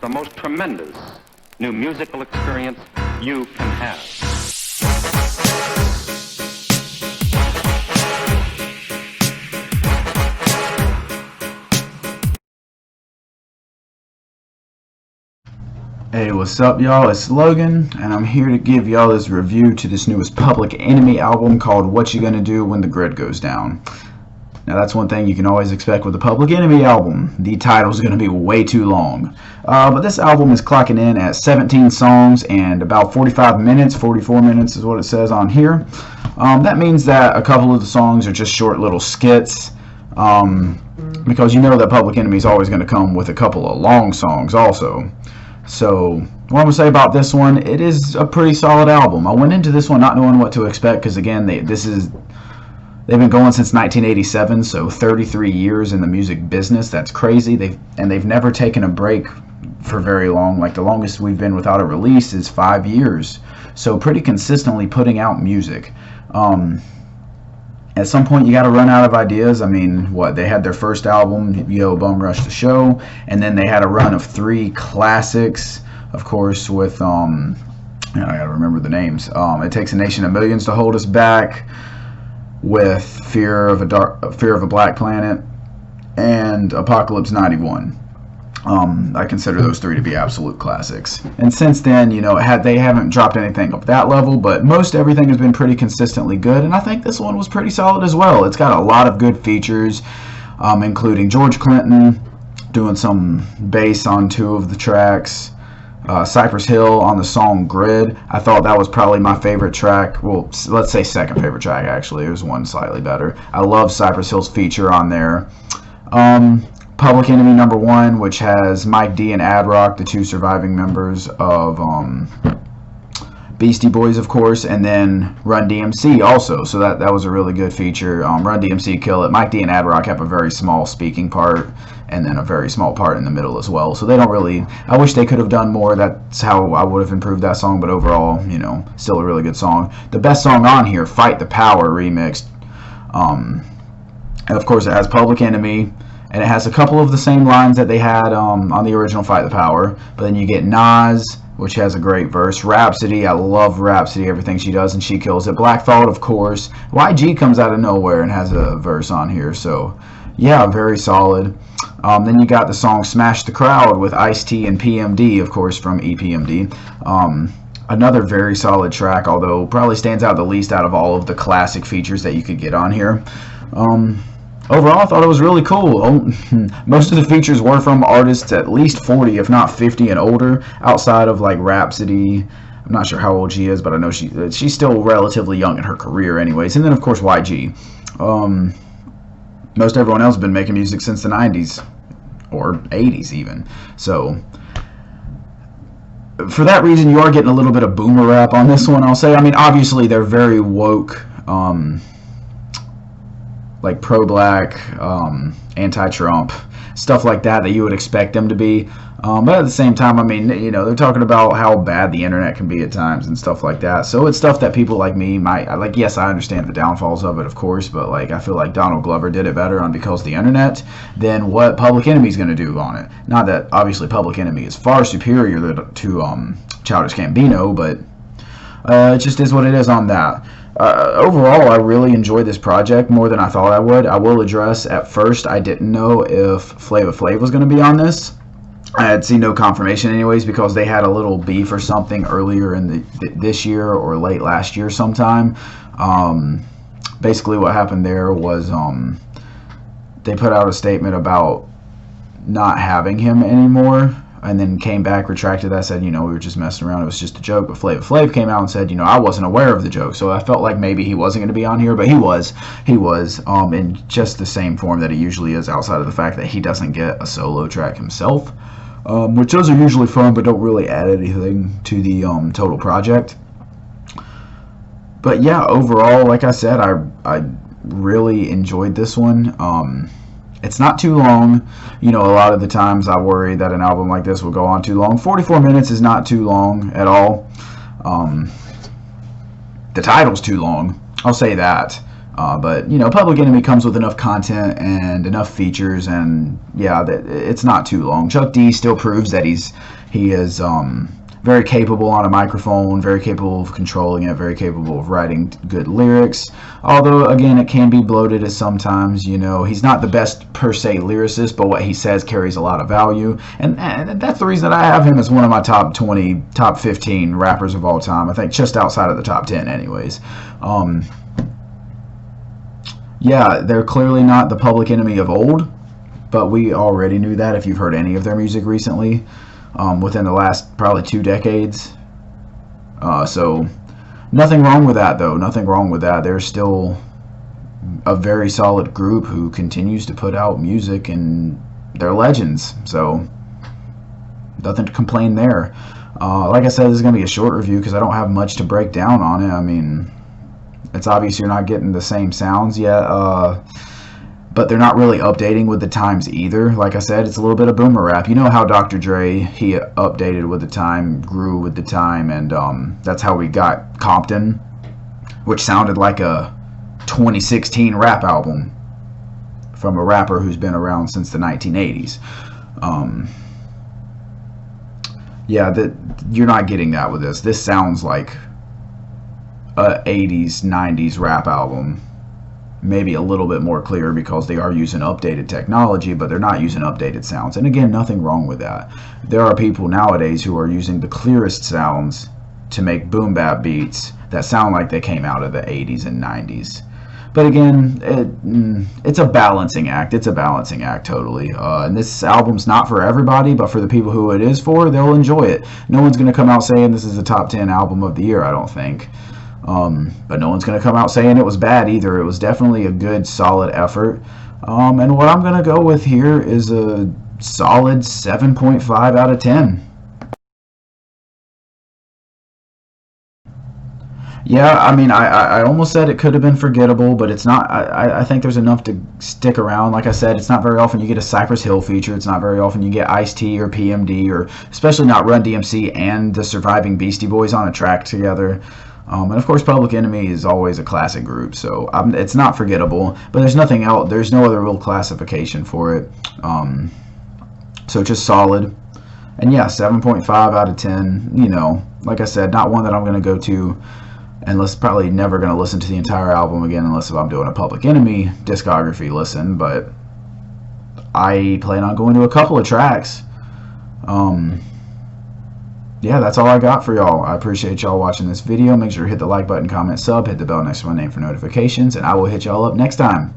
the most tremendous new musical experience you can have. Hey, what's up, y'all? It's Logan, and I'm here to give y'all this review to this newest Public Enemy album called What You Gonna Do When the Grid Goes Down. Now, that's one thing you can always expect with a Public Enemy album. The title's gonna be way too long. But this album is clocking in at 17 songs and about 45 minutes, 44 minutes is what it says on here. That means that a couple of the songs are just short little skits. Because you know that Public Enemy is always going to come with a couple of long songs also. So, what I'm going to say about this one, it is a pretty solid album. I went into this one not knowing what to expect because, again, they've been going since 1987, so 33 years in the music business. That's crazy. They've never taken a break for very long. Like, the longest we've been without a release is 5 years. So, pretty consistently putting out music. At some point, you got to run out of ideas. I mean, they had their first album, Yo Bum Rush the Show, and then they had a run of 3 classics, of course, with, I got to remember the names. It Takes a Nation of Millions to Hold Us Back, with Fear of a Black Planet, and Apocalypse 91. I consider those 3 to be absolute classics. And since then, they haven't dropped anything of that level, but most everything has been pretty consistently good, and I think this one was pretty solid as well. It's got a lot of good features, including George Clinton doing some bass on 2 of the tracks, Cypress Hill on the song Grid. I thought that was probably my favorite track. Well, let's say second favorite track, actually. There's one slightly better. I love Cypress Hill's feature on there. Public Enemy number 1, which has Mike D and Ad Rock, the 2 surviving members of Beastie Boys, of course, and then Run-DMC also. So that was a really good feature. Run-DMC kill it. Mike D and Ad Rock have a very small speaking part, and then a very small part in the middle as well. So they don't really. I wish they could have done more. That's how I would have improved that song. But overall, still a really good song. The best song on here, Fight the Power remixed. And of course, it has Public Enemy. And it has a couple of the same lines that they had on the original Fight the Power. But then you get Nas, which has a great verse. Rhapsody, I love Rhapsody, everything she does, and she kills it. Black Thought, of course. YG comes out of nowhere and has a verse on here. So, yeah, very solid. Then you got the song Smash the Crowd with Ice-T and PMD, of course, from EPMD. Another very solid track, although probably stands out the least out of all of the classic features that you could get on here. Overall, I thought it was really cool. Most of the features were from artists at least 40, if not 50 and older, outside of like Rhapsody. I'm not sure how old she is, but I know she's still relatively young in her career anyways. And then, of course, YG. Most everyone else has been making music since the 90s, or 80s even. So, for that reason, you are getting a little bit of boomer rap on this one, I'll say. I mean, obviously, they're very woke, like pro-black, anti-Trump, stuff like that you would expect them to be. But at the same time, I mean, they're talking about how bad the internet can be at times and stuff like that. So it's stuff that people like me might, like, yes, I understand the downfalls of it, of course, but, like, I feel like Donald Glover did it better on Because of the Internet than what Public Enemy's going to do on it. Not that, obviously, Public Enemy is far superior to Childish Gambino, but it just is what it is on that. Overall, I really enjoyed this project more than I thought I would. I will address, at first, I didn't know if Flava Flav was going to be on this. I had seen no confirmation anyways because they had a little beef or something earlier in this year or late last year sometime. Basically what happened there was they put out a statement about not having him anymore, and then came back, retracted that, said, we were just messing around, it was just a joke. But Flava Flav came out and said, I wasn't aware of the joke. So I felt like maybe he wasn't going to be on here, but he was, in just the same form that he usually is, outside of the fact that he doesn't get a solo track himself, which those are usually fun, but don't really add anything to the total project. But yeah, overall, like I said, I really enjoyed this one. It's not too long. A lot of the times I worry that an album like this will go on too long. 44 minutes is not too long at all. The title's too long. I'll say that. But you know, Public Enemy comes with enough content and enough features, and yeah, it's not too long. Chuck D still proves that he is very capable on a microphone, very capable of controlling it, very capable of writing good lyrics. Although again, it can be bloated as sometimes. You know, he's not the best per se lyricist, but what he says carries a lot of value, and that's the reason that I have him as one of my top 20, top 15 rappers of all time. I think just outside of the top 10, anyways. Yeah, they're clearly not the Public Enemy of old, but we already knew that if you've heard any of their music recently, within the last probably 2 decades. So nothing wrong with that, though. Nothing wrong with that. They're still a very solid group who continues to put out music, and they're legends. So nothing to complain there. Like I said, this is going to be a short review because I don't have much to break down on it. I mean, it's obvious you're not getting the same sounds yet, but they're not really updating with the times either. Like I said, it's a little bit of boomer rap. You know how Dr. Dre, he updated with the time, grew with the time, and that's how we got Compton, which sounded like a 2016 rap album from a rapper who's been around since the 1980s. Yeah, you're not getting that with this. This sounds like a 80s, 90s rap album. Maybe a little bit more clear because they are using updated technology, but they're not using updated sounds. And again, nothing wrong with that. There are people nowadays who are using the clearest sounds to make boom bap beats that sound like they came out of the 80s and 90s. But again, it's a balancing act. It's a balancing act, totally. And this album's not for everybody, but for the people who it is for, they'll enjoy it. No one's going to come out saying this is a top 10 album of the year, I don't think. But no one's going to come out saying it was bad either. It was definitely a good, solid effort. And what I'm going to go with here is a solid 7.5 out of 10. Yeah, I mean, I almost said it could have been forgettable, but it's not. I think there's enough to stick around. Like I said, it's not very often you get a Cypress Hill feature. It's not very often you get Ice-T or PMD, or especially not Run-DMC and the Surviving Beastie Boys on a track together. And of course, Public Enemy is always a classic group, so it's not forgettable. But there's nothing else. There's no other real classification for it. So just solid. And yeah, 7.5 out of 10. You know, like I said, not one that I'm going to go to. And probably never going to listen to the entire album again unless if I'm doing a Public Enemy discography listen. But I plan on going to a couple of tracks. Yeah, that's all I got for y'all. I appreciate y'all watching this video. Make sure to hit the like button, comment, sub, hit the bell next to my name for notifications, and I will hit y'all up next time.